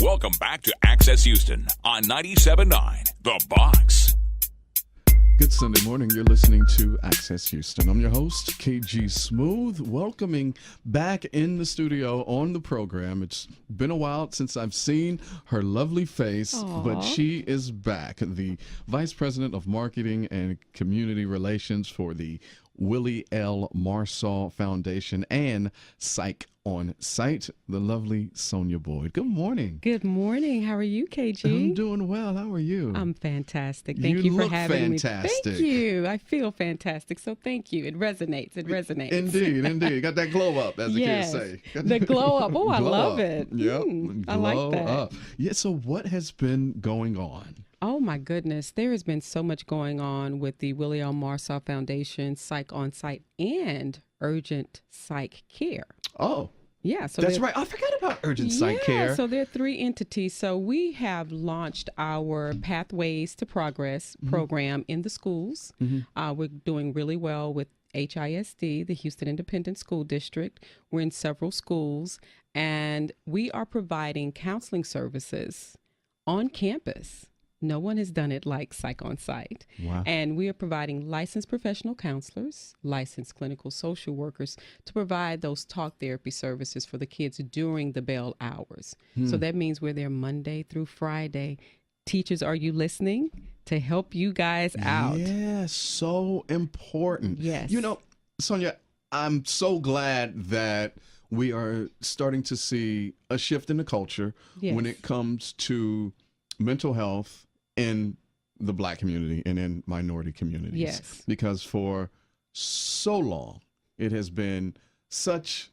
Welcome back to Access Houston on 97.9 The Box. Good Sunday morning. You're listening to Access Houston. I'm your host, KG Smooth, welcoming back in the studio on the program. It's been a while since I've seen her lovely face, but she is back. The Vice President of Marketing and Community Relations for the Willie L. Marsaw Foundation and Psych on site, the lovely Sonia Boyd. Good morning. Good morning. How are you, KG? I'm doing well. How are you? I'm fantastic. Thank you for having fantastic. me. Thank you. I feel fantastic. So thank you. It resonates. It resonates. Indeed. Got that glow up, as the kids say. The glow up. Oh, I love it. Yep. I like that. Up. Yeah. So what has been going on? Oh, my goodness. There has been so much going on with the Willie L. Marsaw Foundation, Psych on Site, and Urgent Psych Care. Oh. Yeah, so that's right. I forgot about Urgent Psych Care. So there are three entities. So we have launched our Pathways to Progress program in the schools. We're doing really well with HISD, the Houston Independent School District. We're in several schools, and we are providing counseling services on campus. No one has done it like Psych on Site. Wow. And we are providing licensed professional counselors, licensed clinical social workers to provide those talk therapy services for the kids during the bell hours. So that means we're there Monday through Friday. Teachers, are you listening? To help you guys out. Yeah, so important. Yes. You know, Sonia, I'm so glad that we are starting to see a shift in the culture when it comes to mental health in the Black community and in minority communities. Yes. Because for so long, it has been such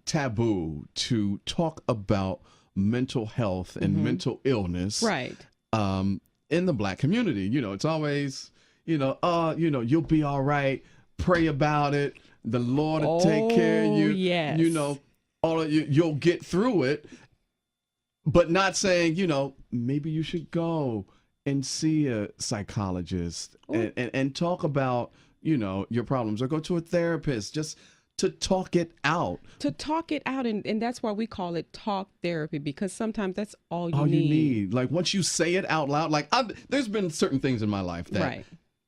taboo to talk about mental health and mental illness. Right. In the Black community. You know, it's always, you'll be all right. Pray about it. The Lord will take care of you. Yes. You know, all of you, you'll get through it. But not saying, maybe you should go and see a psychologist and talk about, your problems, or go to a therapist just to talk it out. To talk it out. And that's why we call it talk therapy, because sometimes that's all you You need. need. Like, once you say it out loud, like, there's been certain things in my life that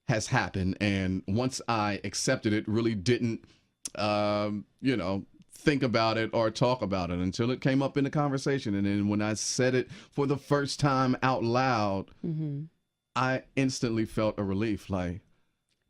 has happened. And once I accepted it, really didn't, think about it or talk about it until it came up in the conversation. And then when I said it for the first time out loud, I instantly felt a relief. Like,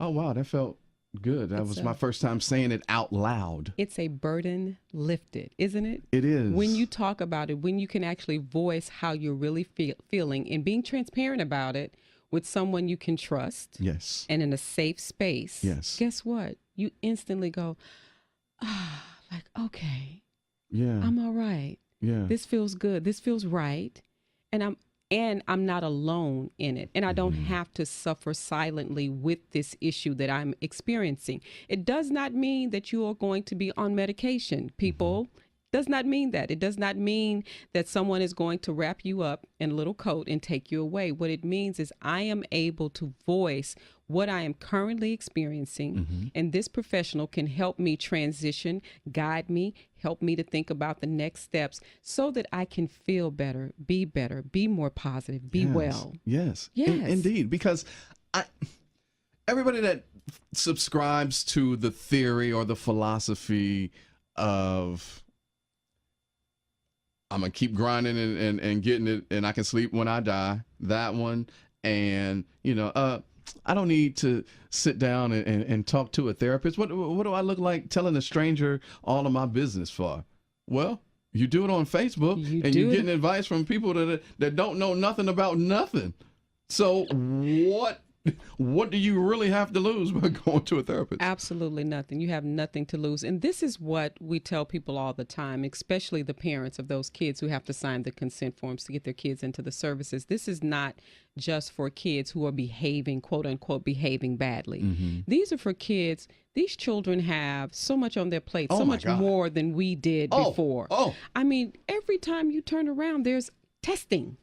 oh, wow, that felt good. That was my first time saying it out loud. It's a burden lifted, isn't it? It is. When you talk about it, when you can actually voice how you're really feeling and being transparent about it with someone you can trust. Yes. And in a safe space. Yes. Guess what? You instantly go, like, okay, yeah, I'm all right. Yeah. This feels good. This feels right. And I'm not alone in it. And I don't have to suffer silently with this issue that I'm experiencing. It does not mean that you are going to be on medication, people. Does not mean that. It does not mean that someone is going to wrap you up in a little coat and take you away. What it means is I am able to voice what I am currently experiencing, and this professional can help me transition, guide me, help me to think about the next steps so that I can feel better, be more positive, be well. Yes. Yes. Indeed. Because everybody that subscribes to the theory or the philosophy of I'm going to keep grinding and getting it, and I can sleep when I die, that one, and, I don't need to sit down and talk to a therapist. What do I look like telling a stranger all of my business for? Well, you do it on Facebook, and you're getting advice from people that don't know nothing about nothing. So what do you really have to lose by going to a therapist? Absolutely nothing. You have nothing to lose. And this is what we tell people all the time, especially the parents of those kids who have to sign the consent forms to get their kids into the services. This is not just for kids who are behaving, quote unquote, behaving badly. These are for kids. These children have so much on their plate, so much more than we did before. I mean, every time you turn around, there's testing.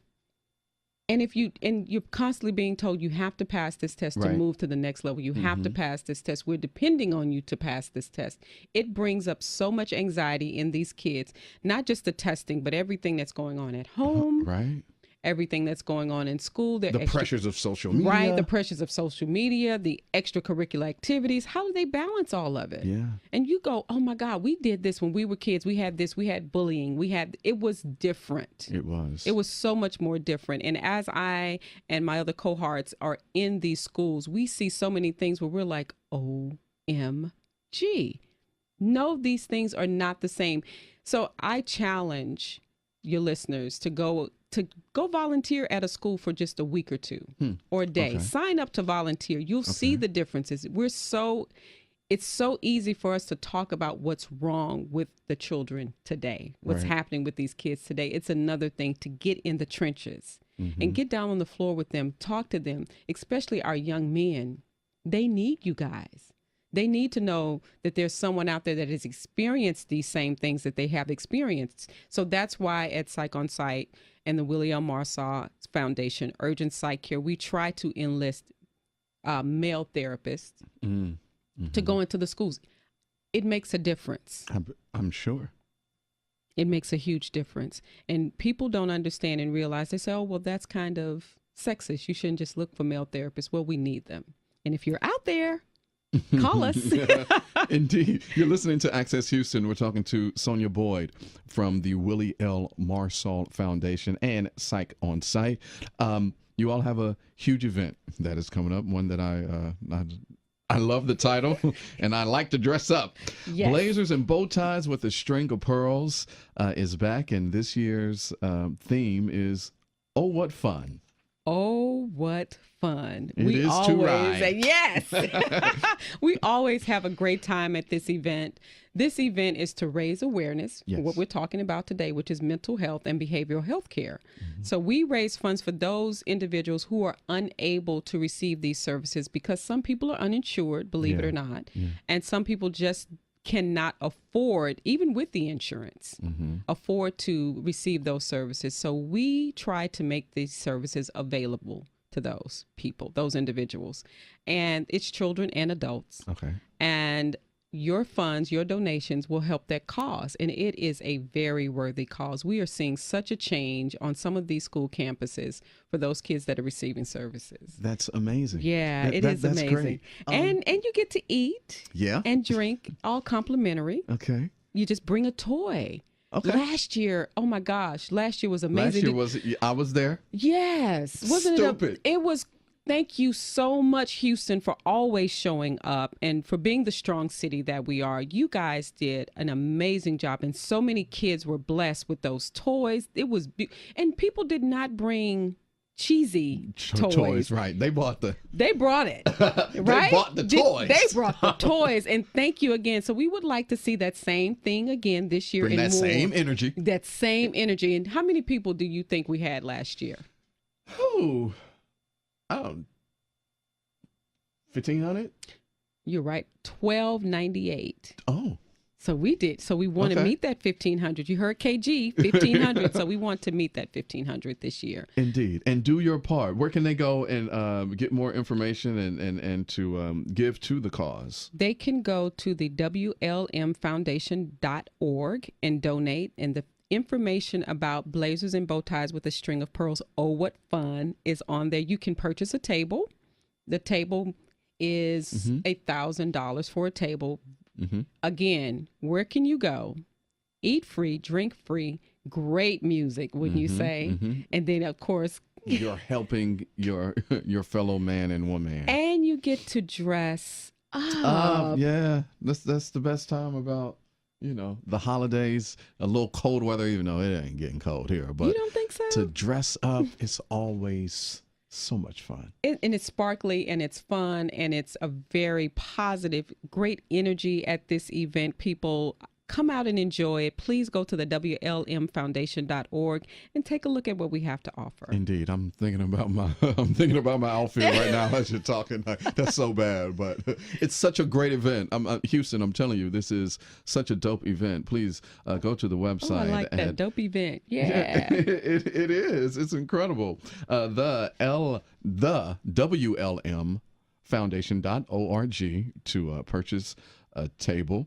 And you're constantly being told you have to pass this test to Right. move to the next level. You have to pass this test. We're depending on you to pass this test. It brings up so much anxiety in these kids, not just the testing, but everything that's going on at home, Right. everything that's going on in school. The pressures of social media. Right, the pressures of social media, the extracurricular activities. How do they balance all of it? Yeah. And you go, oh my God, we did this when we were kids. We had this, we had bullying. It was different. It was. It was so much more different. And as I and my other cohorts are in these schools, we see so many things where we're like, OMG. No, these things are not the same. So I challenge your listeners to go volunteer at a school for just a week or two or a day. Okay. Sign up to volunteer. You'll see the differences. It's so easy for us to talk about what's wrong with the children today, what's Right. happening with these kids today. It's another thing to get in the trenches and get down on the floor with them, talk to them, especially our young men. They need you guys. They need to know that there's someone out there that has experienced these same things that they have experienced. So that's why at Psych on Site and the Willie L. Marsaw Foundation, Urgent Psych Care, we try to enlist male therapists to go into the schools. It makes a difference. I'm sure. It makes a huge difference. And people don't understand and realize. They say, oh, well, that's kind of sexist. You shouldn't just look for male therapists. Well, we need them. And if you're out there, call us. Indeed. You're listening to Access Houston. We're talking to Sonia Boyd from the Willie L. Marsaw Foundation and Psych on Site. You all have a huge event that is coming up, one that I love the title, and I like to dress up. Yes. Blazers and Bow Ties with a String of Pearls is back, and this year's theme is, Oh, What Fun. Oh, what fun. It is to ride. Yes. We always have a great time at this event. This event is to raise awareness for what we're talking about today, which is mental health and behavioral health care. So we raise funds for those individuals who are unable to receive these services because some people are uninsured, believe it or not, and some people just cannot afford, even with the insurance, afford to receive those services. So we try to make these services available to those people, those individuals. And it's children and adults. Okay. And your funds, your donations will help that cause. And it is a very worthy cause. We are seeing such a change on some of these school campuses for those kids that are receiving services. That's amazing. Yeah, that's amazing. great. And you get to eat Yeah. and drink, all complimentary. Okay. You just bring a toy. Okay. Last year, oh my gosh, last year was amazing. I was there. Yes. Wasn't Stupid. it was. Thank you so much, Houston, for always showing up and for being the strong city that we are. You guys did an amazing job, and so many kids were blessed with those toys. It was, and people did not bring cheesy toys. Right. They bought it. Right? They bought the toys. They brought the toys, and thank you again. So we would like to see that same thing again this year. Bring and that more. same energy. That same energy. And how many people do you think we had last year? Ooh. 1,500? You're right, 1,298. Oh. So we did. So we want to Okay. meet that 1,500. You heard KG, 1,500. So we want to meet that 1,500 this year. Indeed. And do your part. Where can they go and get more information and to give to the cause? They can go to the WLMfoundation.org and donate. And the information about Blazers and Bow Ties with a String of Pearls, Oh, What Fun, is on there. You can purchase a table. The table is $1,000 for a table. Again, where can you go? Eat free, drink free, great music, wouldn't you say? And then, of course, You're helping your fellow man and woman. and you get to dress up. Yeah. That's the best time about, the holidays, a little cold weather, even though it ain't getting cold here. But You don't think so? to dress up is always so much fun. And it's sparkly and it's fun and it's a very positive, great energy at this event. People come out and enjoy it. Please go to the WLMfoundation.org and take a look at what we have to offer. Indeed, I'm thinking about my outfit right now as you're talking. That's so bad, but it's such a great event. Houston, I'm telling you, this is such a dope event. Please go to the website. Oh, I like that dope event. Yeah, it is. It's incredible. The WLM Foundation.org to purchase a table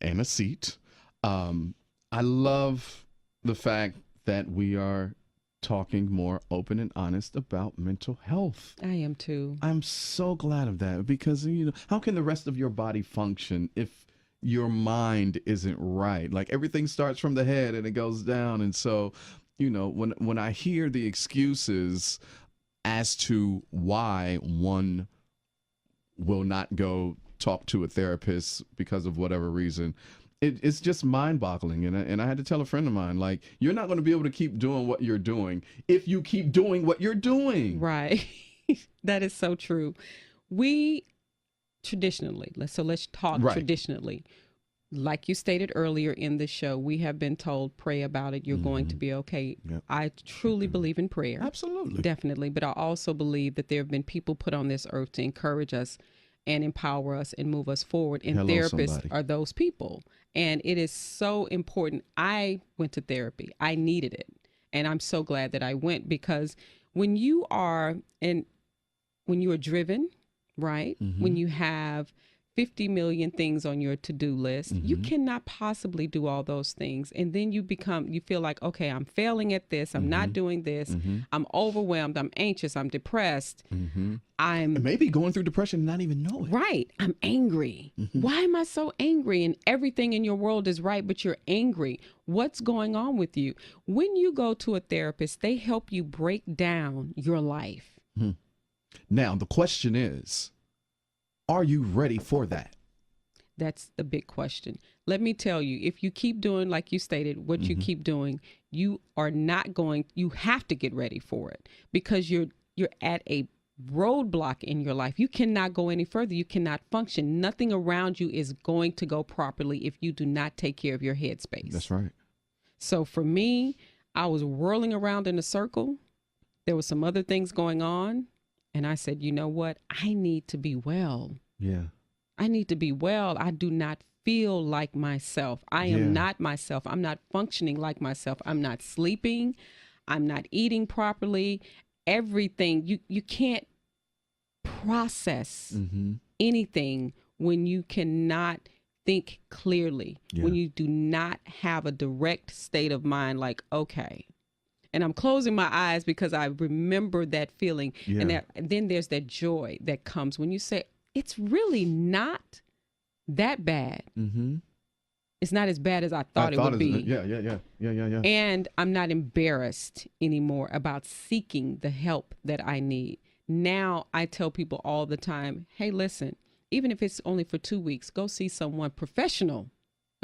and a seat. I love the fact that we are talking more open and honest about mental health. I am too. I'm so glad of that, because how can the rest of your body function if your mind isn't right? Like, everything starts from the head and it goes down. And so, when I hear the excuses as to why one will not go talk to a therapist because of whatever reason, it's just mind-boggling. And I had to tell a friend of mine, like, you're not going to be able to keep doing what you're doing if you keep doing what you're doing. Right. That is so true. We traditionally, let's talk Right. Traditionally. Like you stated earlier in the show, we have been told, pray about it. You're going to be okay. Yep. I truly believe in prayer. Absolutely. Definitely. But I also believe that there have been people put on this earth to encourage us and empower us and move us forward. And Hello, therapists somebody. are those people. And it is so important. I went to therapy. I needed it. And I'm so glad that I went, because when you are driven, right? Mm-hmm. When you have 50 million things on your to-do list, you cannot possibly do all those things. And then you feel like, okay, I'm failing at this. I'm not doing this. I'm overwhelmed. I'm anxious. I'm depressed. I'm maybe going through depression and not even know it. right. I'm angry. Why am I so angry? And everything in your world is right, but you're angry. What's going on with you? When you go to a therapist, they help you break down your life. Now, the question is, are you ready for that? That's the big question. Let me tell you, if you keep doing, like you stated, what you keep doing, you have to get ready for it, because you're at a roadblock in your life. You cannot go any further. You cannot function. Nothing around you is going to go properly if you do not take care of your headspace. That's right. So for me, I was whirling around in a circle. There were some other things going on. And I said, you know what? I need to be well. Yeah. I need to be well. I do not feel like myself. I am not myself. I'm not functioning like myself. I'm not sleeping. I'm not eating properly. Everything. You can't process anything when you cannot think clearly, when you do not have a direct state of mind, like, okay. And I'm closing my eyes because I remember that feeling. And then there's that joy that comes when you say, it's really not that bad. It's not as bad as I thought it would be. Yeah. And I'm not embarrassed anymore about seeking the help that I need. Now I tell people all the time, hey, listen, even if it's only for 2 weeks, go see someone professional.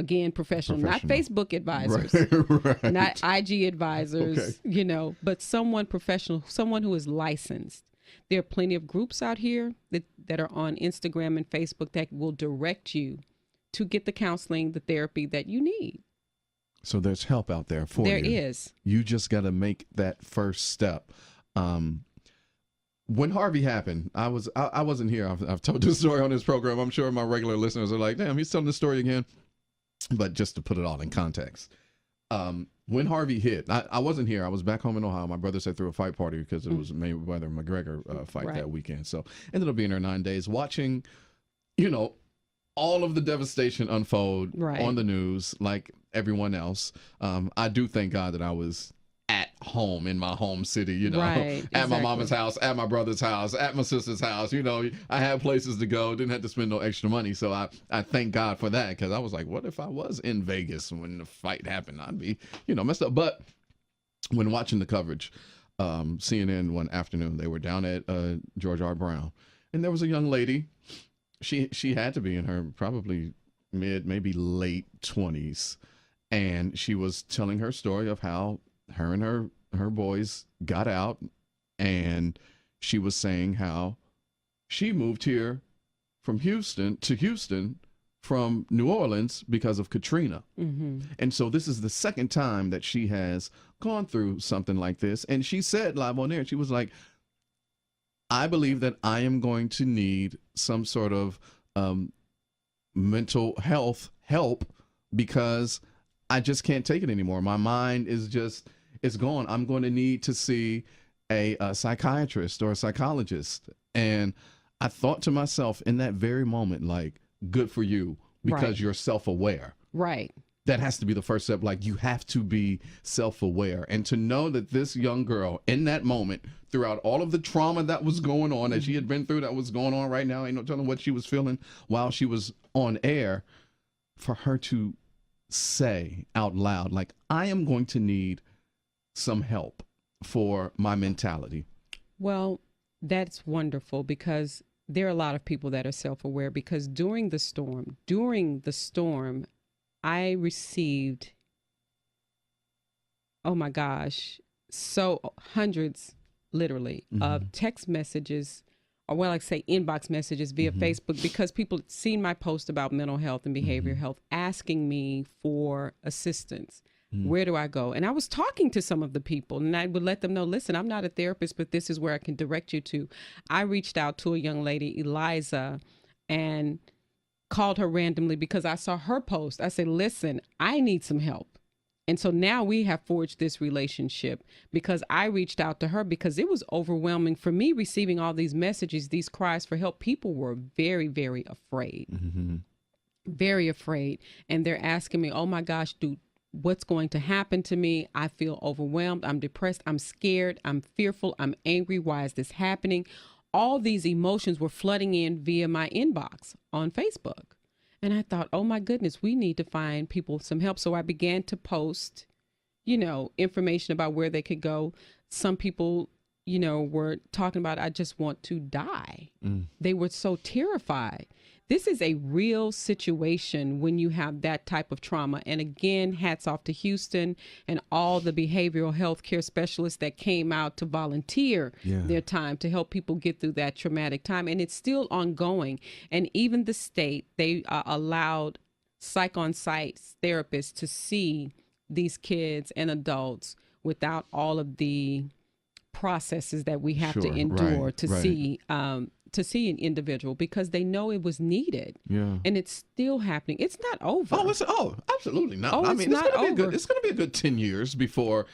Again, professional, not Facebook advisors, Right. not IG advisors, but someone professional, someone who is licensed. There are plenty of groups out here that are on Instagram and Facebook that will direct you to get the counseling, the therapy that you need. So there's help out there for you. There is. You just got to make that first step. When Harvey happened, I wasn't here. I've told this story on this program. I'm sure my regular listeners are like, damn, he's telling the story again. But just to put it all in context, when Harvey hit, I wasn't here. I was back home in Ohio. My brother said threw a fight party because it was Mayweather McGregor fight that weekend. So ended up being there 9 days watching, all of the devastation unfold on the news like everyone else. I do thank God that I was at home in my home city, at my mama's house, at my brother's house, at my sister's house. I had places to go, didn't have to spend no extra money. So I thank God for that, because I was like, what if I was in Vegas when the fight happened? I'd be, messed up. But when watching the coverage, CNN one afternoon, they were down at George R. Brown, and there was a young lady. She had to be in her probably mid, maybe late 20s. And she was telling her story of how her and her boys got out, and she was saying how she moved here from Houston from New Orleans because of Katrina. And so this is the second time that she has gone through something like this. And she said live on air, she was like, I believe that I am going to need some sort of mental health help because I just can't take it anymore. My mind is just, it's gone. I'm going to need to see a psychiatrist or a psychologist. And I thought to myself in that very moment, like, good for you, because Right. you're self-aware. Right. That has to be the first step. Like, you have to be self-aware. And to know that this young girl in that moment, throughout all of the trauma that was going on, that she had been through, that was going on right now, ain't no telling what she was feeling while she was on air, for her to say out loud, like, I am going to need some help for my mentality. Well, that's wonderful because there are a lot of people that are self-aware because during the storm, I received, oh my gosh, so hundreds literally of text messages, or well, like say inbox messages via Facebook, because people seen my post about mental health and behavioral health, asking me for assistance. Where do I go? And I was talking to some of the people and I would let them know, listen, I'm not a therapist, but this is where I can direct you to. I reached out to a young lady, Eliza, and called her randomly because I saw her post. I said, listen, I need some help. And so now we have forged this relationship because I reached out to her because it was overwhelming for me receiving all these messages, these cries for help. People were very, very afraid, very afraid. And they're asking me, oh my gosh, dude, what's going to happen to me? I feel overwhelmed. I'm depressed. I'm scared. I'm fearful. I'm angry. Why is this happening? All these emotions were flooding in via my inbox on Facebook. And I thought, oh my goodness, we need to find people some help. So I began to post, information about where they could go. Some people, were talking about, I just want to die. They were so terrified. This is a real situation when you have that type of trauma. And again, hats off to Houston and all the behavioral health care specialists that came out to volunteer their time to help people get through that traumatic time. And it's still ongoing. And even the state, they allowed Psych on-site therapists to see these kids and adults without all of the processes that we have to endure to see an individual, because they know it was needed. And it's still happening. It's not over. Absolutely not. Oh, I it's mean, not over. It's going to be a good 10 years before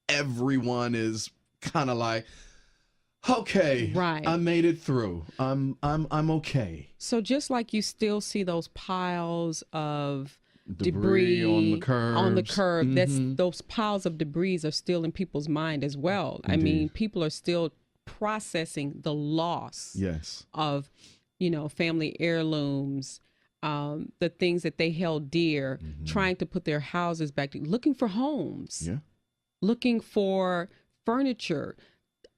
everyone is kind of like, okay, Right. I made it through. I'm okay. So just like you still see those piles of Debris on the curbs. That's those piles of debris are still in people's mind as well. I mean, people are still processing the loss of, family heirlooms, the things that they held dear, trying to put their houses back, looking for homes, looking for furniture,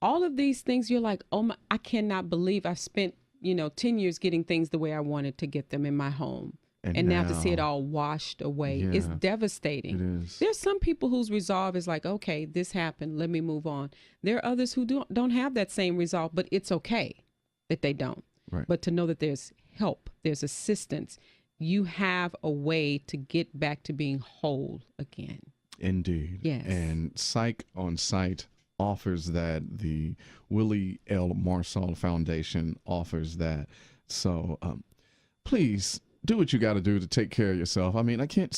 all of these things. You're like, oh my, I cannot believe I spent, 10 years getting things the way I wanted to get them in my home. And now to see it all washed away is devastating. It is. There's some people whose resolve is like, okay, this happened, let me move on. There are others who don't have that same resolve, but it's okay that they don't. Right. But to know that there's help, there's assistance, you have a way to get back to being whole again. Indeed. Yes. And Psych on Site offers that. The Willie L. Marsaw Foundation offers that. So please do what you got to do to take care of yourself. I mean, I can't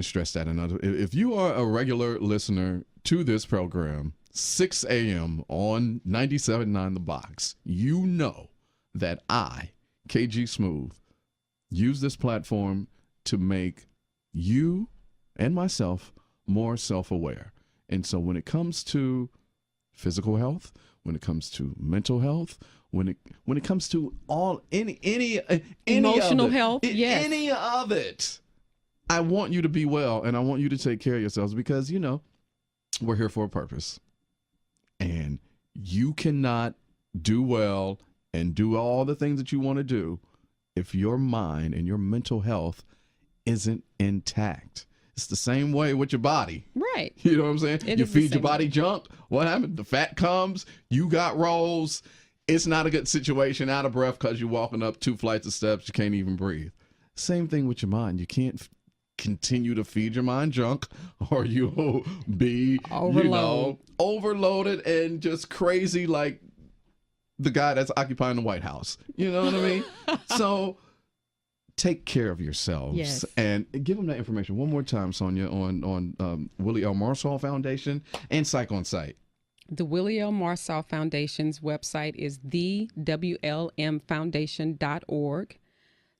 stress that enough. If you are a regular listener to this program, 6 a.m. on 97.9 The Box, you know that I, KG Smooth, use this platform to make you and myself more self-aware. And so when it comes to physical health, when it comes to mental health, when it comes to any Emotional of it, health, yes. any of it, I want you to be well, and I want you to take care of yourselves, because we're here for a purpose, and you cannot do well and do all the things that you want to do if your mind and your mental health isn't intact. It's the same way with your body. Right. You know what I'm saying? It You is the feed your same body way. junk. What happened? The fat comes. You got rolls. It's not a good situation. Out of breath because you're walking up 2 flights of steps. You can't even breathe. Same thing with your mind. You can't continue to feed your mind junk, or you'll be overloaded and just crazy like the guy that's occupying the White House. You know what I mean? So take care of yourselves. Yes. And give them that information one more time, Sonia, on Willie L. Marsaw Foundation and Psych on Site. The Willie L. Marsaw Foundation's website is thewlmfoundation.org.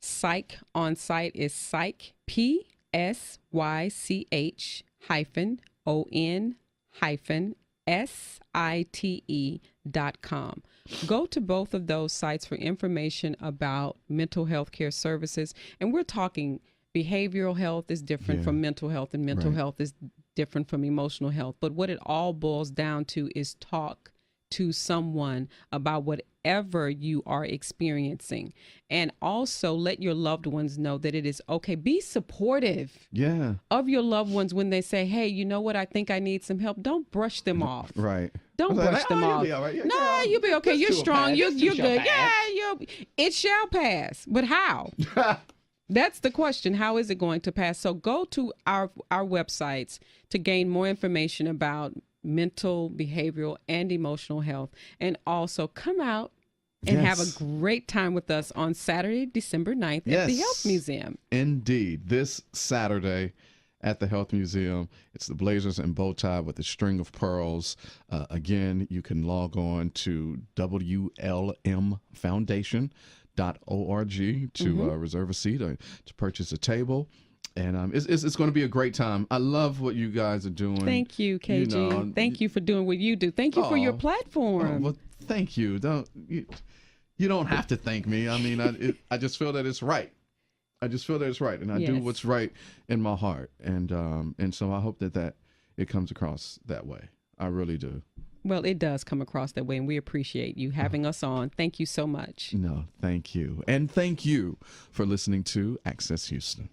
Psych on Site is Psych, PSYCH-ON-SITE.com. Go to both of those sites for information about mental health care services. And we're talking behavioral health is different from mental health, and mental health is different from emotional health. But what it all boils down to is talk to someone about whatever you are experiencing, and also let your loved ones know that it is okay. Be supportive of your loved ones when they say, hey, you know what, I think I need some help. Don't brush them off. Don't brush them off. You'll be all right. No, you'll be okay. You're strong. You're good. It shall pass. But how? That's the question. How is it going to pass? So go to our websites to gain more information about mental, behavioral, and emotional health. And also come out and have a great time with us on Saturday, December 9th at the Health Museum. Indeed. This Saturday at the Health Museum, it's the Blazers and Bow Tie with the String of Pearls. Again, you can log on to WLMfoundation.org to reserve a seat or to purchase a table. And it's going to be a great time. I love what you guys are doing. Thank you, KG. Thank you for doing what you do. Thank you for your platform. Well, thank you. You don't have to thank me. I mean, I just feel that it's right. I just feel that it's right, and I do what's right in my heart, and so I hope that it comes across that way. I really do. Well, it does come across that way, and we appreciate you having us on. Thank you so much. No, thank you, and thank you for listening to Access Houston.